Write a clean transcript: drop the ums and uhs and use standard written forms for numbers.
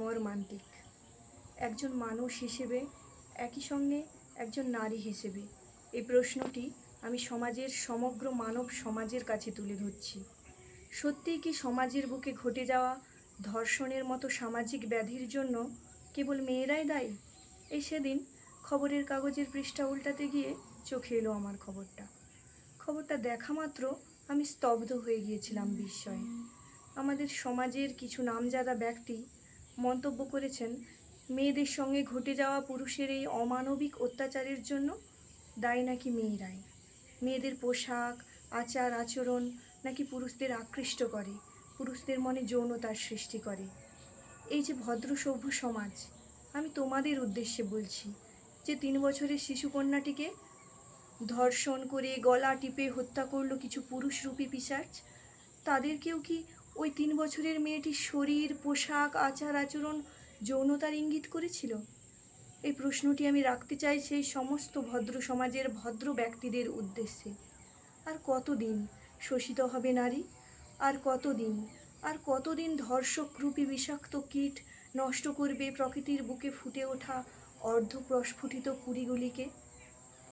মর্মান্তিক। একজন মানুষ হিসেবে, একই সঙ্গে একজন নারী হিসেবে এই প্রশ্নটি আমি সমাজের সমগ্র মানব সমাজের কাছে তুলে ধরছি। সত্যিই কি সমাজের বুকে ঘটে যাওয়া ধর্ষণের মতো সামাজিক ব্যাধির জন্য কেবল মেয়েরাই দায়ী? এই সেদিন খবরের কাগজের পৃষ্ঠা উল্টাতে গিয়ে চোখে এলো আমার খবরটা দেখা মাত্র আমি স্তব্ধ হয়ে গিয়েছিলাম বিস্ময়ে। আমাদের সমাজের কিছু নামজাদা ব্যক্তি মন্তব্য করেছেন, মেয়েদের সঙ্গে ঘটে যাওয়া পুরুষের এই অমানবিক অত্যাচারের জন্য দায়ী নাকি মেয়েরাই। মেয়েদের পোশাক, আচার আচরণ নাকি পুরুষদের আকৃষ্ট করে, পুরুষদের মনে যৌনতার সৃষ্টি করে। এই যে ভদ্র সভ্য সমাজ, আমি তোমাদের উদ্দেশ্যে বলছি, যে 3 বছরের শিশুকন্যাটিকে ধর্ষণ করে গলা টিপে হত্যা করলো কিছু পুরুষরূপী পিশাচ, তাদেরকেও কি ওই 3 বছরের মেয়েটির শরীর, পোশাক, আচার আচরণ যৌনতার ইঙ্গিত করেছিল? এই প্রশ্নটি আমি রাখতে চাই সেই সমস্ত ভদ্র সমাজের ভদ্র ব্যক্তিদের উদ্দেশ্যে। আর কতদিন শোষিত হবে নারী? আর কতদিন, আর কতদিন ধর্ষকরূপী বিষাক্ত কীট নষ্ট করবে প্রকৃতির বুকে ফুটে ওঠা অর্ধপ্রস্ফুটিত কুড়িগুলিকে?